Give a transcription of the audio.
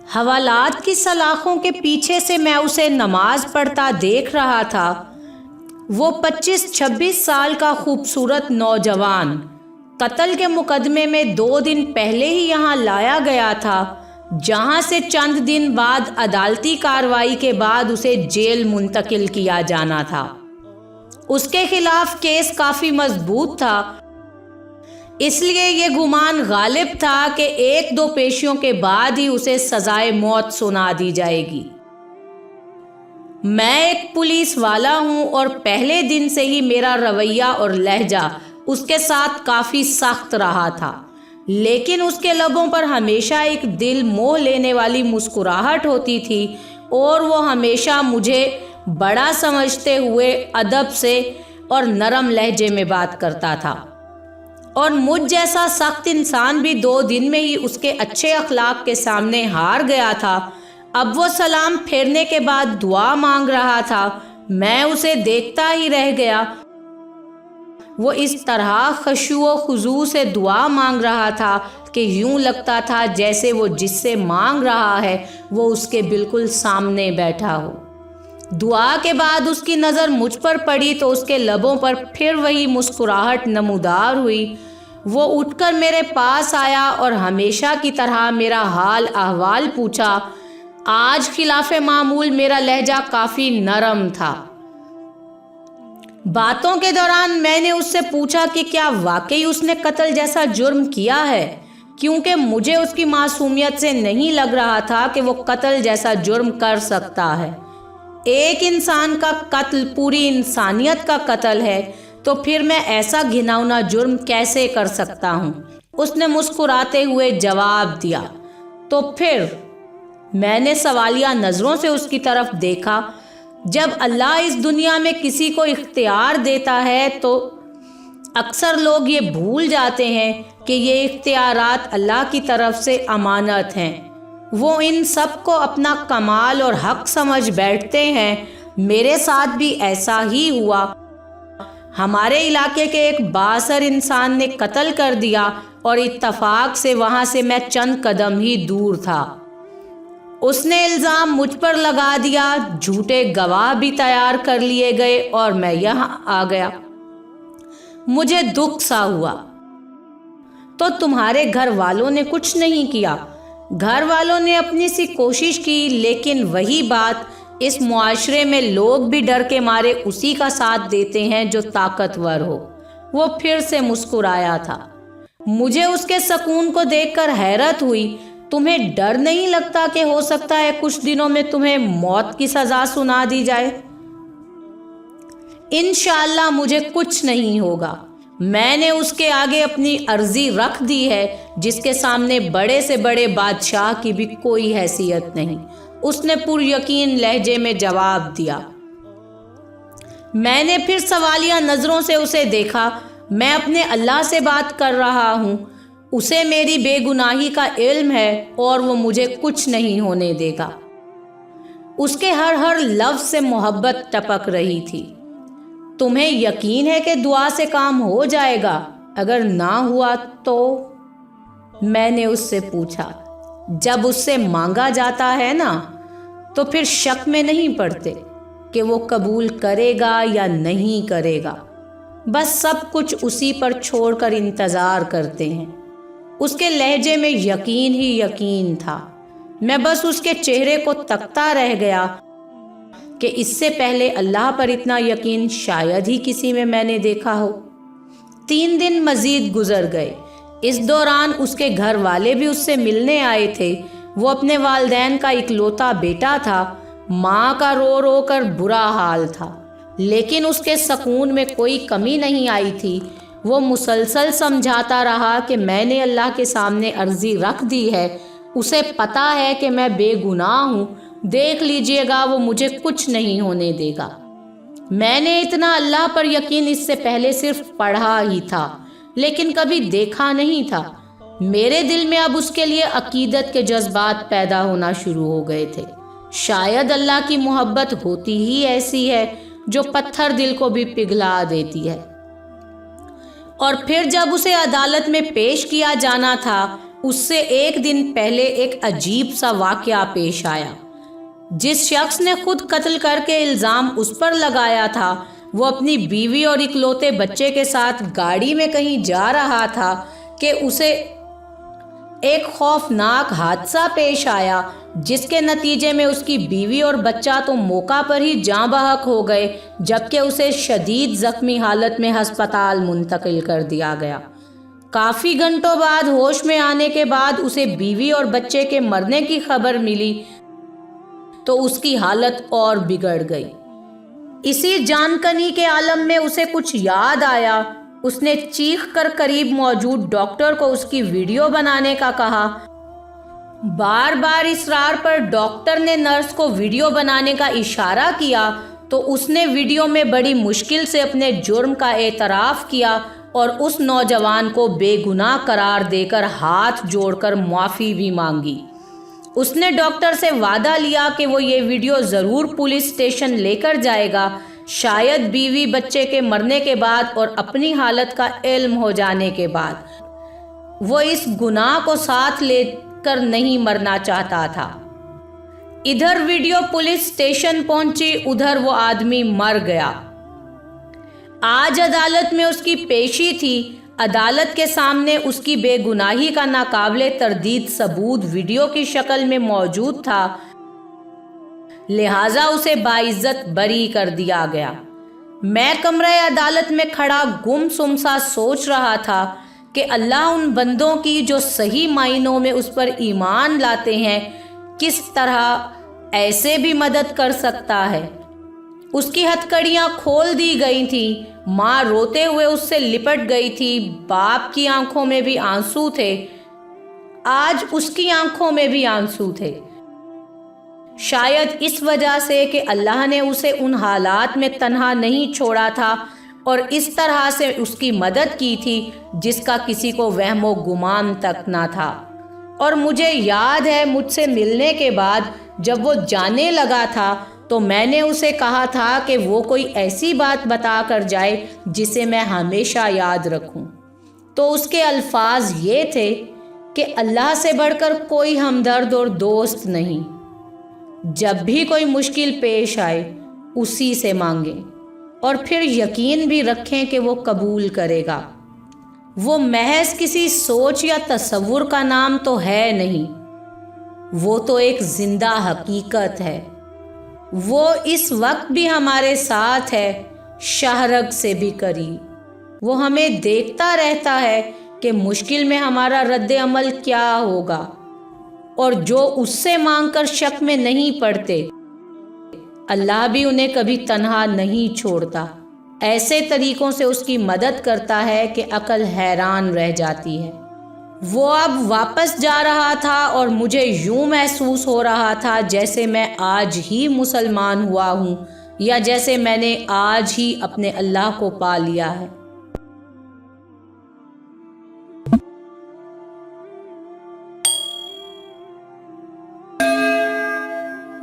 حوالات کی سلاخوں کے پیچھے سے میں اسے نماز پڑھتا دیکھ رہا تھا۔ وہ 25-26 سال کا خوبصورت نوجوان قتل کے مقدمے میں 2 دن پہلے ہی یہاں لایا گیا تھا، جہاں سے چند دن بعد عدالتی کارروائی کے بعد اسے جیل منتقل کیا جانا تھا۔ اس کے خلاف کیس کافی مضبوط تھا، اس لیے یہ گمان غالب تھا کہ 1-2 پیشیوں کے بعد ہی اسے سزائے موت سنا دی جائے گی۔ میں ایک پولیس والا ہوں اور پہلے دن سے ہی میرا رویہ اور لہجہ اس کے ساتھ کافی سخت رہا تھا، لیکن اس کے لبوں پر ہمیشہ ایک دل موہ لینے والی مسکراہٹ ہوتی تھی اور وہ ہمیشہ مجھے بڑا سمجھتے ہوئے ادب سے اور نرم لہجے میں بات کرتا تھا، اور مجھ جیسا سخت انسان بھی 2 دن میں ہی اس کے اچھے اخلاق کے سامنے ہار گیا تھا۔ اب وہ سلام پھیرنے کے بعد دعا مانگ رہا تھا، میں اسے دیکھتا ہی رہ گیا۔ وہ اس طرح خشوع و خضوع سے دعا مانگ رہا تھا کہ یوں لگتا تھا جیسے وہ جس سے مانگ رہا ہے وہ اس کے بالکل سامنے بیٹھا ہو۔ دعا کے بعد اس کی نظر مجھ پر پڑی تو اس کے لبوں پر پھر وہی مسکراہٹ نمودار ہوئی۔ وہ اٹھ کر میرے پاس آیا اور ہمیشہ کی طرح میرا حال احوال پوچھا۔ آج خلاف معمول میرا لہجہ کافی نرم تھا۔ باتوں کے دوران میں نے اس سے پوچھا کہ کیا واقعی اس نے قتل جیسا جرم کیا ہے، کیونکہ مجھے اس کی معصومیت سے نہیں لگ رہا تھا کہ وہ قتل جیسا جرم کر سکتا ہے۔ ایک انسان کا قتل پوری انسانیت کا قتل ہے، تو پھر میں ایسا گھناؤنا جرم کیسے کر سکتا ہوں؟ اس نے مسکراتے ہوئے جواب دیا۔ تو پھر؟ میں نے سوالیہ نظروں سے اس کی طرف دیکھا۔ جب اللہ اس دنیا میں کسی کو اختیار دیتا ہے تو اکثر لوگ یہ بھول جاتے ہیں کہ یہ اختیارات اللہ کی طرف سے امانت ہیں۔ وہ ان سب کو اپنا کمال اور حق سمجھ بیٹھتے ہیں۔ میرے ساتھ بھی ایسا ہی ہوا۔ ہمارے علاقے کے ایک بااثر انسان نے قتل کر دیا اور اتفاق سے وہاں سے میں چند قدم ہی دور تھا۔ اس نے الزام مجھ پر لگا دیا، جھوٹے گواہ بھی تیار کر لیے گئے اور میں یہاں آ گیا۔ مجھے دکھ سا ہوا۔ تو تمہارے گھر والوں نے کچھ نہیں کیا؟ گھر والوں نے اپنی سی کوشش کی، لیکن وہی بات، اس معاشرے میں لوگ بھی ڈر کے مارے اسی کا ساتھ دیتے ہیں جو طاقتور ہو۔ وہ پھر سے مسکرایا تھا۔ مجھے اس کے سکون کو دیکھ کر حیرت ہوئی۔ تمہیں ڈر نہیں لگتا کہ ہو سکتا ہے کچھ دنوں میں تمہیں موت کی سزا سنا دی جائے؟ انشاءاللہ مجھے کچھ نہیں ہوگا۔ میں نے اس کے آگے اپنی عرضی رکھ دی ہے، جس کے سامنے بڑے سے بڑے بادشاہ کی بھی کوئی حیثیت نہیں۔ اس نے پر یقین لہجے میں جواب دیا۔ میں نے پھر سوالیہ نظروں سے اسے دیکھا۔ میں اپنے اللہ سے بات کر رہا ہوں، اسے میری بے گناہی کا علم ہے اور وہ مجھے کچھ نہیں ہونے دے گا۔ اس کے ہر لفظ سے محبت ٹپک رہی تھی۔ تمہیں یقین ہے کہ دعا سے کام ہو جائے گا؟ اگر نہ ہوا تو؟ میں نے اس سے پوچھا۔ جب اس سے مانگا جاتا ہے نا، تو پھر شک میں نہیں پڑتے کہ وہ قبول کرے گا یا نہیں کرے گا۔ بس سب کچھ اسی پر چھوڑ کر انتظار کرتے ہیں۔ اس کے لہجے میں یقین ہی یقین تھا۔ میں بس اس کے چہرے کو تکتا رہ گیا کہ اس سے پہلے اللہ پر اتنا یقین شاید ہی کسی میں نے دیکھا ہو۔ 3 دن مزید گزر گئے۔ اس دوران اس کے گھر والے بھی اس سے ملنے آئے تھے۔ وہ اپنے والدین کا اکلوتا بیٹا تھا۔ ماں کا رو رو کر برا حال تھا، لیکن اس کے سکون میں کوئی کمی نہیں آئی تھی۔ وہ مسلسل سمجھاتا رہا کہ میں نے اللہ کے سامنے عرضی رکھ دی ہے، اسے پتا ہے کہ میں بے گناہ ہوں، دیکھ لیجئے گا وہ مجھے کچھ نہیں ہونے دے گا۔ میں نے اتنا اللہ پر یقین اس سے پہلے صرف پڑھا ہی تھا، لیکن کبھی دیکھا نہیں تھا۔ میرے دل میں اب اس کے لیے عقیدت کے جذبات پیدا ہونا شروع ہو گئے تھے۔ شاید اللہ کی محبت ہوتی ہی ایسی ہے جو پتھر دل کو بھی پگھلا دیتی ہے۔ اور پھر جب اسے عدالت میں پیش کیا جانا تھا، اس سے ایک دن پہلے ایک عجیب سا واقعہ پیش آیا۔ جس شخص نے خود قتل کر کے الزام اس پر لگایا تھا، وہ اپنی بیوی اور اکلوتے بچے کے ساتھ گاڑی میں کہیں جا رہا تھا کہ اسے ایک خوفناک حادثہ پیش آیا، جس کے نتیجے میں اس کی بیوی اور بچہ تو موقع پر ہی جاں بحق ہو گئے، جبکہ اسے شدید زخمی حالت میں ہسپتال منتقل کر دیا گیا۔ کافی گھنٹوں بعد ہوش میں آنے کے بعد اسے بیوی اور بچے کے مرنے کی خبر ملی تو اس کی حالت اور بگڑ گئی۔ اسی جان کنی کے عالم میں اسے کچھ یاد آیا۔ اس نے چیخ کر قریب موجود ڈاکٹر کو اس کی ویڈیو بنانے کا کہا۔ بار بار اصرار پر ڈاکٹر نے نرس کو ویڈیو بنانے کا اشارہ کیا تو اس نے ویڈیو میں بڑی مشکل سے اپنے جرم کا اعتراف کیا اور اس نوجوان کو بے گناہ قرار دے کر ہاتھ جوڑ کر معافی بھی مانگی۔ اس نے ڈاکٹر سے وعدہ لیا کہ وہ یہ ویڈیو ضرور پولیس اسٹیشن لے کر جائے گا، شاید بیوی بچے کے مرنے کے بعد اور اپنی حالت کا علم ہو جانے کے بعد۔ وہ اس گناہ کو ساتھ لے کر نہیں مرنا چاہتا تھا۔ ادھر ویڈیو پولیس اسٹیشن پہنچی، ادھر وہ آدمی مر گیا۔ آج عدالت میں اس کی پیشی تھی۔ عدالت کے سامنے اس کی بے گناہی کا ناقابل تردید ثبوت ویڈیو کی شکل میں موجود تھا، لہٰذا اسے باعزت بری کر دیا گیا۔ میں کمرہ عدالت میں کھڑا گم سم سا سوچ رہا تھا کہ اللہ ان بندوں کی جو صحیح معنوں میں اس پر ایمان لاتے ہیں کس طرح ایسے بھی مدد کر سکتا ہے۔ اس کی ہتھکڑیاں کھول دی گئی تھیں، ماں روتے ہوئے اس سے لپٹ گئی تھی، باپ کی آنکھوں میں بھی آنسو تھے، آج اس کی آنکھوں میں بھی آنسو تھے۔ شاید اس وجہ سے کہ اللہ نے اسے ان حالات میں تنہا نہیں چھوڑا تھا اور اس طرح سے اس کی مدد کی تھی جس کا کسی کو وہم و گمان تک نہ تھا۔ اور مجھے یاد ہے مجھ سے ملنے کے بعد جب وہ جانے لگا تھا تو میں نے اسے کہا تھا کہ وہ کوئی ایسی بات بتا کر جائے جسے میں ہمیشہ یاد رکھوں، تو اس کے الفاظ یہ تھے کہ اللہ سے بڑھ کر کوئی ہمدرد اور دوست نہیں، جب بھی کوئی مشکل پیش آئے اسی سے مانگیں اور پھر یقین بھی رکھیں کہ وہ قبول کرے گا۔ وہ محض کسی سوچ یا تصور کا نام تو ہے نہیں، وہ تو ایک زندہ حقیقت ہے۔ وہ اس وقت بھی ہمارے ساتھ ہے، شہرگ سے بھی قریب۔ وہ ہمیں دیکھتا رہتا ہے کہ مشکل میں ہمارا رد عمل کیا ہوگا، اور جو اس سے مانگ کر شک میں نہیں پڑتے اللہ بھی انہیں کبھی تنہا نہیں چھوڑتا۔ ایسے طریقوں سے اس کی مدد کرتا ہے کہ عقل حیران رہ جاتی ہے۔ وہ اب واپس جا رہا تھا اور مجھے یوں محسوس ہو رہا تھا جیسے میں آج ہی مسلمان ہوا ہوں، یا جیسے میں نے آج ہی اپنے اللہ کو پا لیا ہے۔